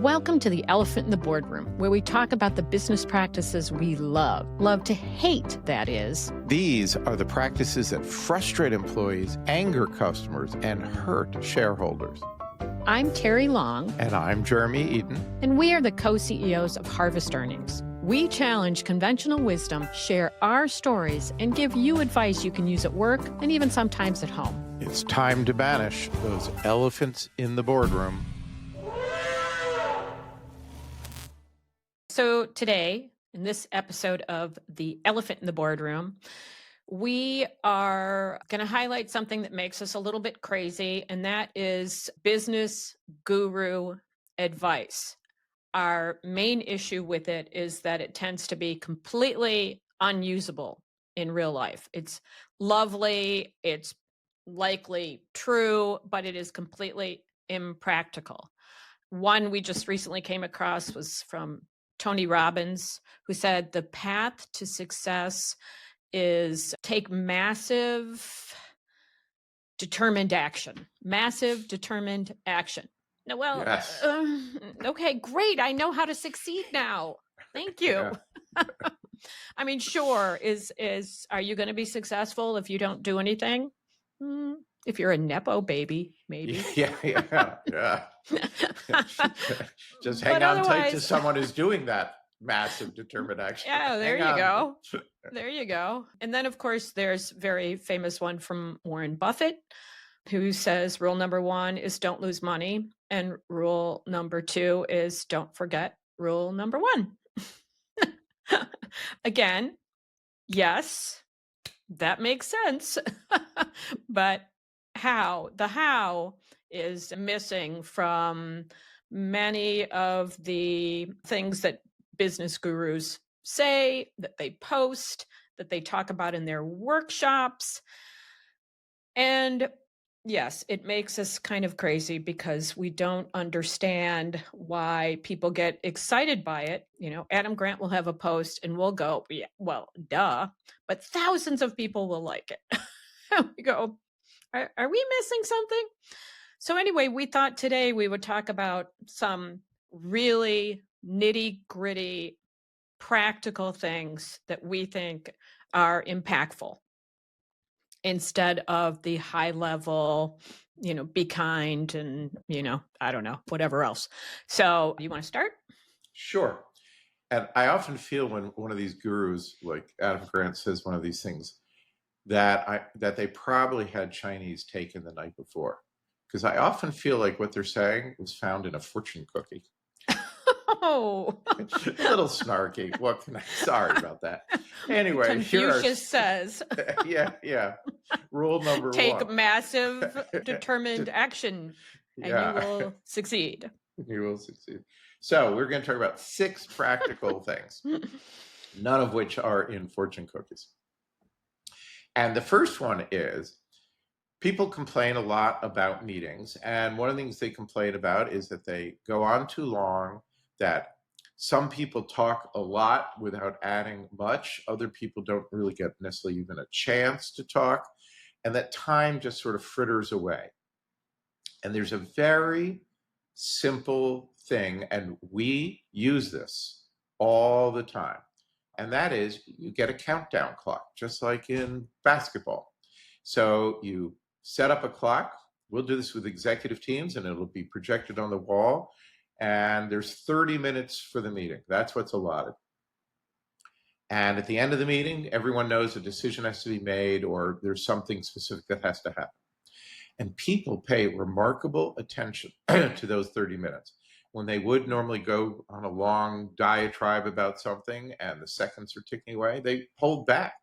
Welcome to the Elephant in the Boardroom, where we talk about the business practices we love to hate, that is. These are the practices that frustrate employees, anger customers, and hurt shareholders. I'm Terri Long. And I'm Jeremy Eden. And we are the co-CEOs of Harvest Earnings. We challenge conventional wisdom, share our stories, and give you advice you can use at work and even sometimes at home. It's time to banish those elephants in the boardroom. So today, in this episode of The Elephant in the Boardroom, we are going to highlight something that makes us a little bit crazy, and that is business guru advice. Our main issue with it is that it tends to be completely unusable in real life. It's lovely, it's likely true, but it is completely impractical. One we just recently came across was from Tony Robbins, who said the path to success is take massive, determined action. Massive, determined action. No, well, Yes. Okay, great. I know how to succeed now. Thank you. Yeah. I mean, sure, are you going to be successful if you don't do anything? If you're a Nepo baby, maybe. Yeah. Just hang on tight to someone who's doing that massive determined action. Yeah, there you go. There you go. And then, of course, there's very famous one from Warren Buffett, who says rule number 1 is don't lose money. And rule number 2 is don't forget rule number 1. Again, yes, that makes sense. But the how is missing from many of the things that business gurus say, that they post, that they talk about in their workshops. And yes, it makes us kind of crazy because we don't understand why people get excited by it. You know, Adam Grant will have a post and we'll go, yeah, well, duh, but thousands of people will like it. We go, are we missing something? So anyway, we thought today we would talk about some really nitty-gritty, practical things that we think are impactful instead of the high level, be kind and, I don't know, whatever else. So you want to start? Sure. And I often feel when one of these gurus, like Adam Grant, says one of these things, that they probably had Chinese taken the night before. Because I often feel like what they're saying was found in a fortune cookie. Oh. A little snarky. Sorry about that. Anyway, Confucius says. Yeah. Rule number 1. Take massive, determined action, and you will succeed. You will succeed. So we're going to talk about 6 practical things, none of which are in fortune cookies. And the first one is people complain a lot about meetings. And one of the things they complain about is that they go on too long, that some people talk a lot without adding much. Other people don't really get necessarily even a chance to talk. And that time just sort of fritters away. And there's a very simple thing, and we use this all the time. And that is you get a countdown clock, just like in basketball. So you set up a clock. We'll do this with executive teams, and it'll be projected on the wall. And there's 30 minutes for the meeting. That's what's allotted. And at the end of the meeting, everyone knows a decision has to be made or there's something specific that has to happen. And people pay remarkable attention to those 30 minutes. When they would normally go on a long diatribe about something and the seconds are ticking away, they hold back.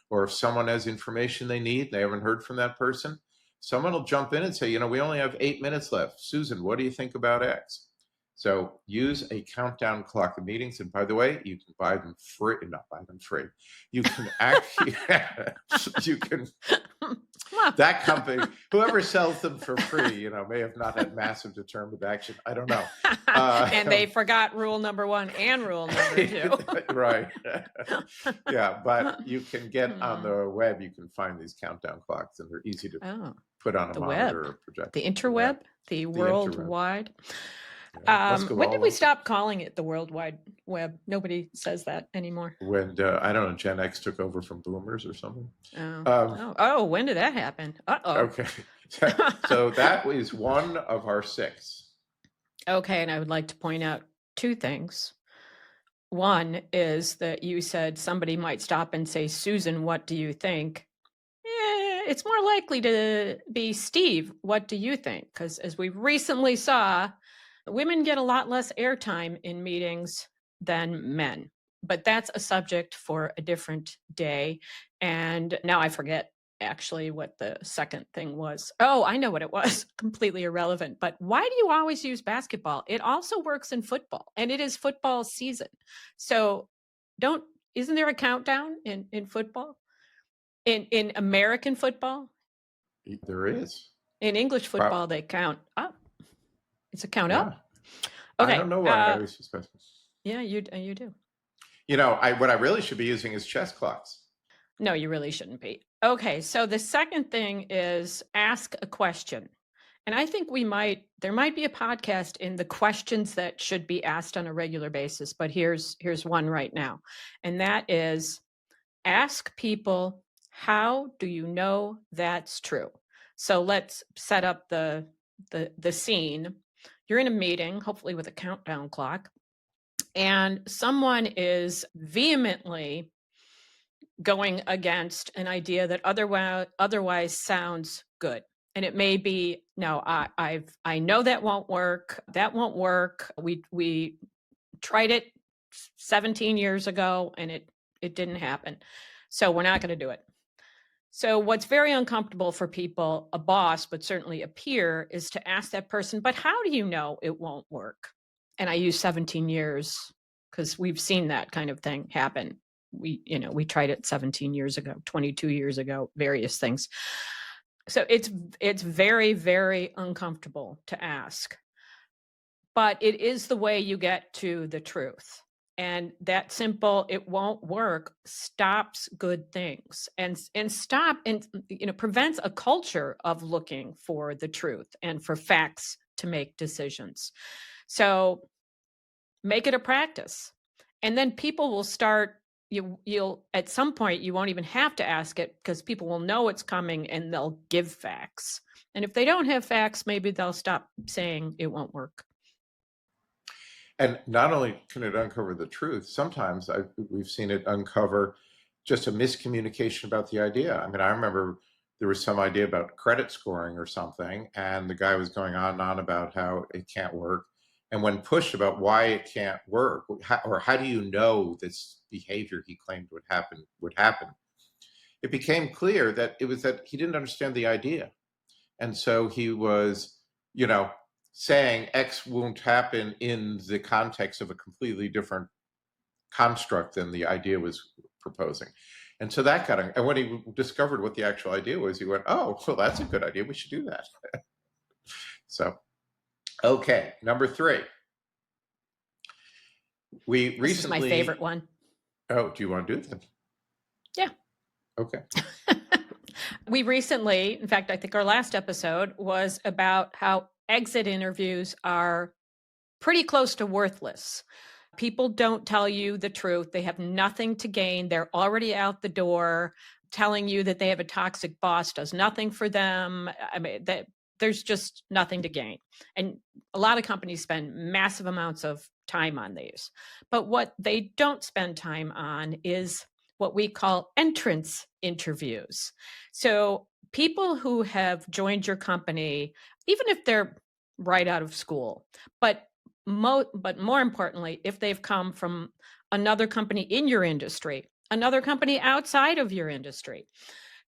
Or if someone has information they need, they haven't heard from that person, someone will jump in and say, we only have 8 minutes left. Susan, what do you think about X? So use a countdown clock of meetings. And by the way, you can buy them free. Not buy them free. You can actually, that company, whoever sells them for free, may have not had massive determined action. I don't know. And they forgot rule number 1 and rule number 2. Right. Yeah, but you can get on the web, you can find these countdown clocks, and they're easy to put on a monitor or projector. The interweb, the World Wide. Let's go When did all we over. stop calling it the World Wide Web? Nobody says that anymore. When I don't know, Gen X took over from Boomers or something. Oh, Um, when did that happen? Uh-oh. okay, so that was one of our six. Okay, and I would like to point out two things. One is that you said somebody might stop and say, Susan, what do you think? It's more likely to be Steve, what do you think? Because as we recently saw, women get a lot less airtime in meetings than men. But that's a subject for a different day. And now I forget actually what the second thing was. Oh, I know what it was. Completely irrelevant. But why do you always use basketball? It also works in football, and it is football season. So isn't there a countdown in football? In American football? There is. In English football, they count up. It's a count Yeah. up. I Okay. don't know why I always suspect. Yeah, you do. What I really should be using is chess clocks. No, you really shouldn't be. Okay, so the second thing is ask a question. And I think there might be a podcast in the questions that should be asked on a regular basis, but here's one right now. And that is ask people, how do you know that's true? So let's set up the scene. You're in a meeting, hopefully with a countdown clock, and someone is vehemently going against an idea that otherwise sounds good. And it may be, no, I know that won't work. That won't work. We tried it 17 years ago and it didn't happen. So we're not going to do it. So what's very uncomfortable for people, a boss, but certainly a peer, is to ask that person, but how do you know it won't work? And I use 17 years because we've seen that kind of thing happen. We tried it 17 years ago, 22 years ago, various things. So it's very, very uncomfortable to ask. But it is the way you get to the truth. And that simple, it won't work, stops good things and prevents a culture of looking for the truth and for facts to make decisions. So make it a practice. And then people will start, you'll at some point you won't even have to ask it because people will know it's coming and they'll give facts. And if they don't have facts, maybe they'll stop saying it won't work. And not only can it uncover the truth, sometimes we've seen it uncover just a miscommunication about the idea. I mean, I remember there was some idea about credit scoring or something, and the guy was going on and on about how it can't work. And when pushed about why it can't work, or how do you know this behavior he claimed would happen, it became clear that it was that he didn't understand the idea. And so he was, you know, saying X won't happen in the context of a completely different construct than the idea was proposing. And so that got him. And when he discovered what the actual idea was, he went, oh, well, that's a good idea. We should do that. So, okay, number 3. This is my favorite one. Oh, do you want to do it then? Yeah. Okay. We recently, in fact, I think our last episode was about how exit interviews are pretty close to worthless. People don't tell you the truth. They have nothing to gain. They're already out the door. Telling you that they have a toxic boss does nothing for them. I mean, there's just nothing to gain. And a lot of companies spend massive amounts of time on these. But what they don't spend time on is what we call entrance interviews. So people who have joined your company, even if they're right out of school, but more importantly, if they've come from another company in your industry, another company outside of your industry,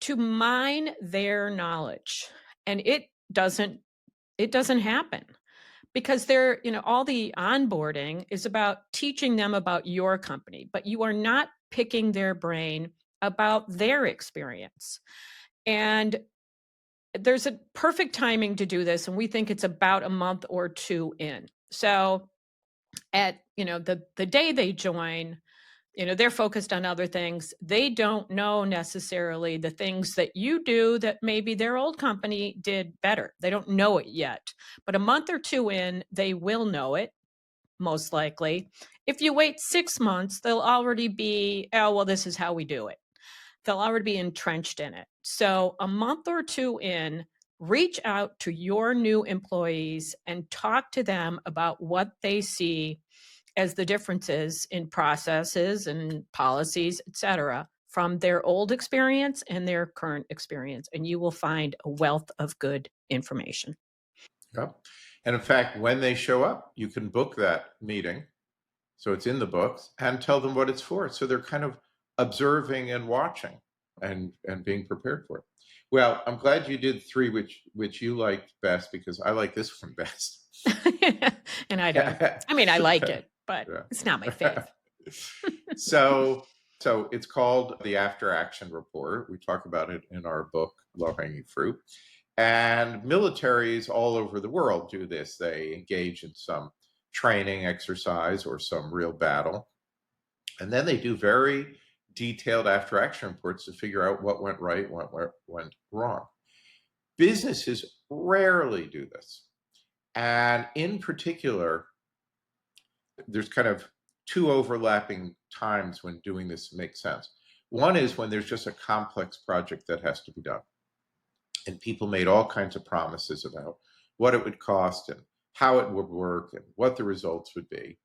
to mine their knowledge. And it doesn't happen because all the onboarding is about teaching them about your company, but you are not picking their brain about their experience. And there's a perfect timing to do this, and we think it's about a month or 2 in. So at the day they join, They're focused on other things. They don't know necessarily the things that you do that maybe their old company did better. They don't know it yet. But a month or two in, they will know it, most likely. If you wait 6 months, they'll already be, oh, well, this is how we do it. They'll already be entrenched in it. So a month or two in, reach out to your new employees and talk to them about what they see as the differences in processes and policies, et cetera, from their old experience and their current experience. And you will find a wealth of good information. Yep. And in fact, when they show up, you can book that meeting. So it's in the books and tell them what it's for. So they're kind of observing and watching and being prepared for it. Well, I'm glad you did 3, which you liked best, because I like this one best. And I don't. I mean, I like it, but Yeah. it's not my fave. So it's called the After Action Report. We talk about it in our book, Low Hanging Fruit. And militaries all over the world do this. They engage in some training exercise or some real battle. And then they do very detailed after action reports to figure out what went right, what went wrong. Businesses rarely do this. And in particular, there's kind of 2 overlapping times when doing this makes sense. One is when there's just a complex project that has to be done. And people made all kinds of promises about what it would cost and how it would work and what the results would be.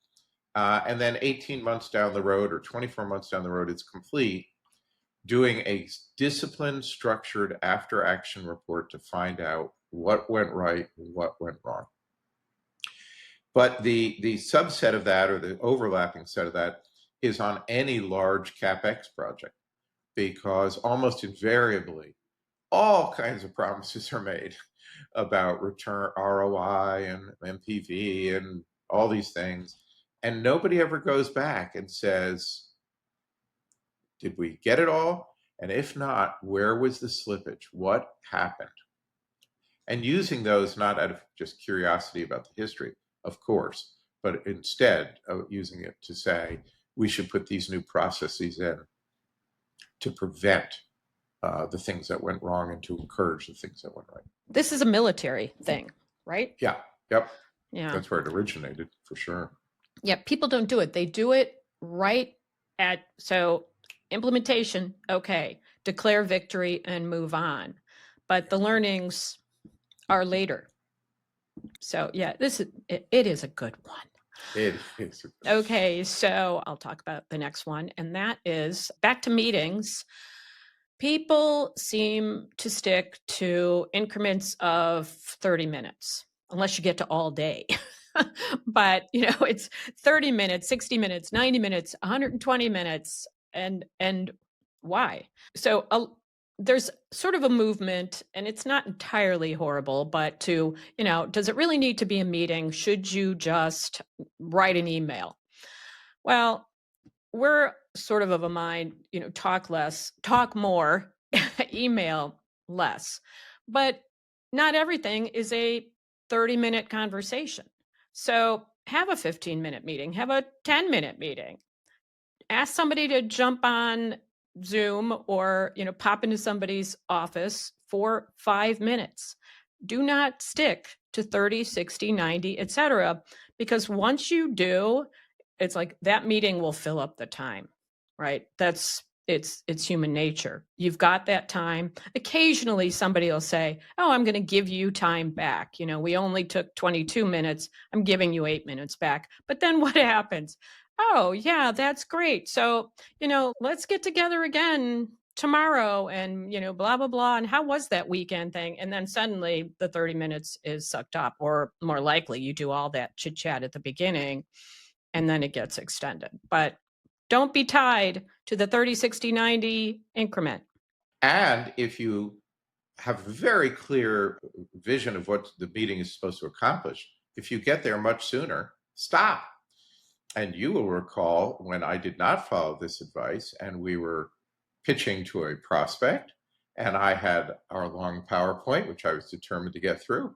And then 18 months down the road or 24 months down the road, it's complete, doing a disciplined, structured after action report to find out what went right and what went wrong. But the subset of that, or the overlapping set of that, is on any large capex project, because almost invariably all kinds of promises are made about return ROI and MPV and all these things. And nobody ever goes back and says, did we get it all? And if not, where was the slippage? What happened? And using those not out of just curiosity about the history, of course, but instead of using it to say, we should put these new processes in to prevent the things that went wrong and to encourage the things that went right. This is a military thing, right? Yeah. Yep. Yeah. That's where it originated, for sure. Yeah. People don't do it. They do it right at, so implementation, okay, declare victory and move on. But the learnings are later. So yeah, it is a good one. It is. Okay, so I'll talk about the next one, and that is back to meetings. People seem to stick to increments of 30 minutes, unless you get to all day. But, it's 30 minutes, 60 minutes, 90 minutes, 120 minutes, and why? So there's sort of a movement, and it's not entirely horrible, but does it really need to be a meeting? Should you just write an email? Well, we're sort of a mind, talk less, talk more, email less. But not everything is a 30-minute conversation. So have a 15-minute meeting, have a 10-minute meeting. Ask somebody to jump on Zoom or, pop into somebody's office for 5 minutes. Do not stick to 30, 60, 90, et cetera, because once you do, it's like that meeting will fill up the time, right? It's human nature. You've got that time. Occasionally somebody will say, oh, I'm going to give you time back. We only took 22 minutes. I'm giving you 8 minutes back. But then what happens? Oh, yeah, that's great. So, let's get together again tomorrow and, blah, blah, blah. And how was that weekend thing? And then suddenly the 30 minutes is sucked up, or more likely you do all that chit chat at the beginning and then it gets extended. But don't be tied to the 30, 60, 90 increment. And if you have a very clear vision of what the meeting is supposed to accomplish, if you get there much sooner, stop. And you will recall when I did not follow this advice and we were pitching to a prospect, and I had our long PowerPoint, which I was determined to get through.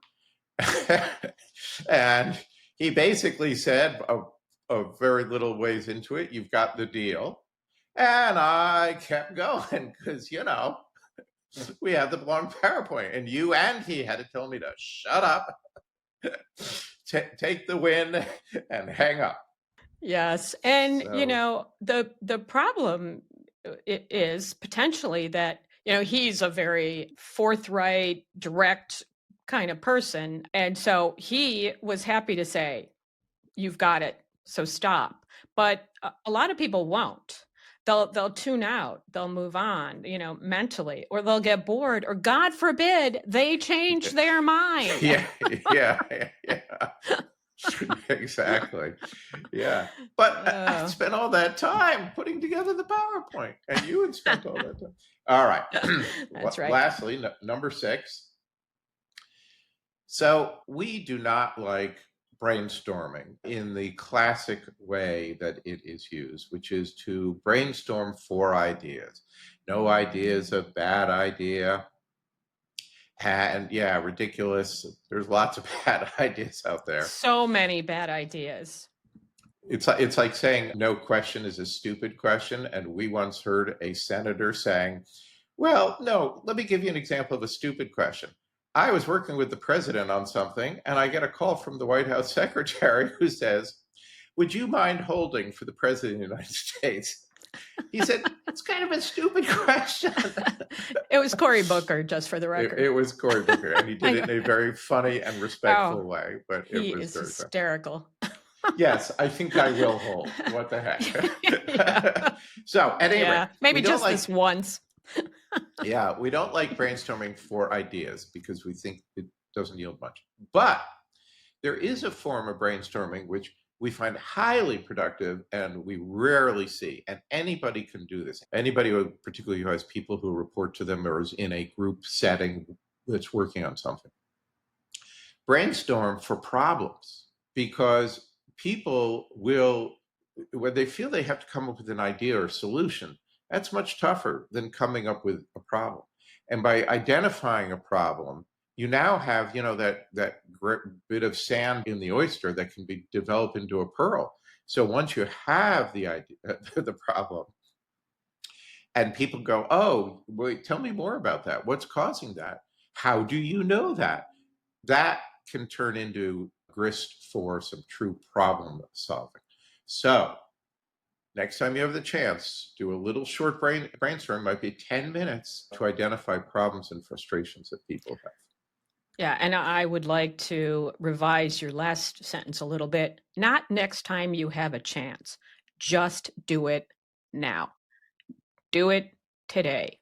And he basically said, very little ways into it, you've got the deal. And I kept going because, we had the long PowerPoint, and you and he had to tell me to shut up, take the win, and hang up. Yes, and, So, the problem is potentially that, he's a very forthright, direct kind of person, and so he was happy to say, "You've got it, so stop." But a lot of people won't. They'll tune out, they'll move on, mentally, or they'll get bored, or God forbid, they change their mind. yeah, yeah, yeah. Exactly. Yeah. But I Oh, spent all that time putting together the PowerPoint, and you had spent all that time. All right. that's right. Lastly, number 6. So we do not like brainstorming in the classic way that it is used, which is to brainstorm for ideas. No idea is a bad idea. And yeah, ridiculous. There's lots of bad ideas out there. So many bad ideas. It's like saying no question is a stupid question. And we once heard a senator saying, well, no, let me give you an example of a stupid question. I was working with the president on something, and I get a call from the White House secretary who says, would you mind holding for the president of the United States? He said, it's kind of a stupid question. It was Cory Booker, just for the record. It was Cory Booker, and he did it in a very funny and respectful Oh, way, but it he was is very fun. hysterical. Yes, I think I will hold. What the Yeah. heck? So, at any rate, Yeah, maybe we don't just like, this once. yeah, we don't like brainstorming for ideas because we think it doesn't yield much. But there is a form of brainstorming which we find highly productive and we rarely see. And anybody can do this. Anybody, particularly who has people who report to them or is in a group setting that's working on something. Brainstorm for problems, because people will, when they feel they have to come up with an idea or solution, that's much tougher than coming up with a problem. And by identifying a problem, you now have, that bit of sand in the oyster that can be developed into a pearl. So once you have the idea, the problem, and people go, oh, wait, tell me more about that. What's causing that? How do you know that? That can turn into grist for some true problem solving. So next time you have the chance, do a little short brainstorm, might be 10 minutes, to identify problems and frustrations that people have. Yeah, and I would like to revise your last sentence a little bit. Not next time you have a chance. Just do it now. Do it today.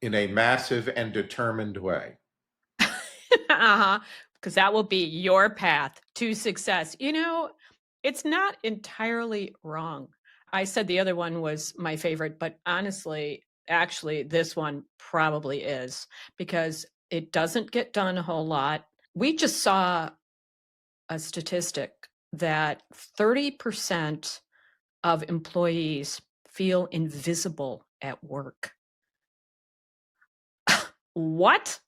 In a massive and determined way. Uh-huh. Because that will be your path to success. It's not entirely wrong. I said the other one was my favorite, but honestly, actually, this one probably is because it doesn't get done a whole lot. We just saw a statistic that 30% of employees feel invisible at work. What?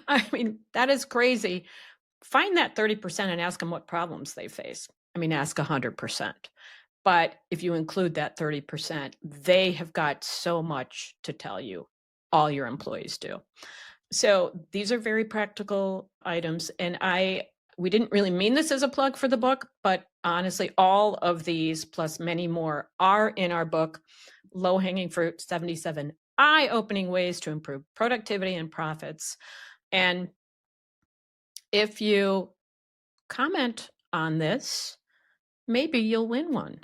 I mean, that is crazy. Find that 30% and ask them what problems they face. I mean, ask 100%. But if you include that 30%, they have got so much to tell you. All your employees do. So these are very practical items. And we didn't really mean this as a plug for the book, but honestly, all of these plus many more are in our book, Low Hanging Fruit 77 Eye-Opening Ways to Improve Productivity and Profits. And if you comment on this, maybe you'll win one.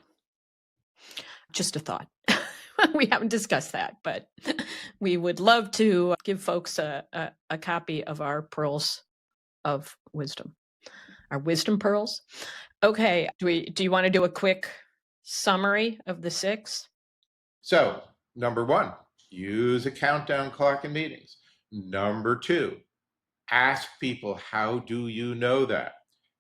Just a thought. We haven't discussed that, but we would love to give folks a copy of our pearls of wisdom, our wisdom pearls. Okay, do you want to do a quick summary of the 6? So, number 1, use a countdown clock in meetings. Number 2, ask people, how do you know that?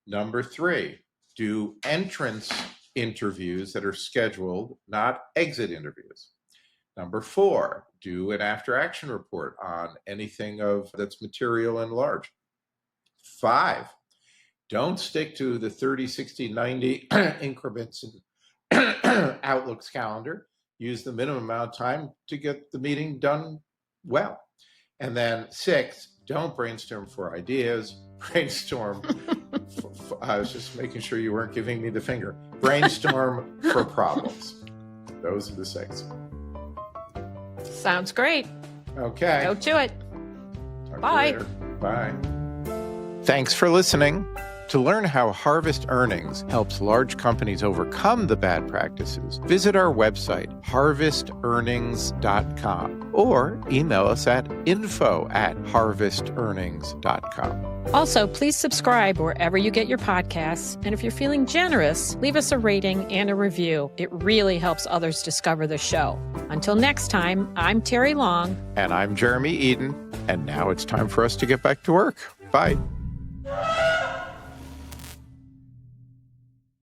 Number 3, do entrance interviews that are scheduled, not exit interviews. Number 4, do an after action report on anything that's material and large. 5, don't stick to the 30, 60, 90 increments in Outlook's calendar. use the minimum amount of time to get the meeting done well. And then 6, don't brainstorm for ideas. Brainstorm. I was just making sure you weren't giving me the finger. Brainstorm for problems. Those are the 6. Sounds great. Okay. Go to it. Talk Bye. to you later. Bye. Thanks for listening. To learn how Harvest Earnings helps large companies overcome the bad practices, visit our website, harvestearnings.com, or email us at info@harvestearnings.com. Also, please subscribe wherever you get your podcasts. And if you're feeling generous, leave us a rating and a review. It really helps others discover the show. Until next time, I'm Terri Long. And I'm Jeremy Eden. And now it's time for us to get back to work. Bye.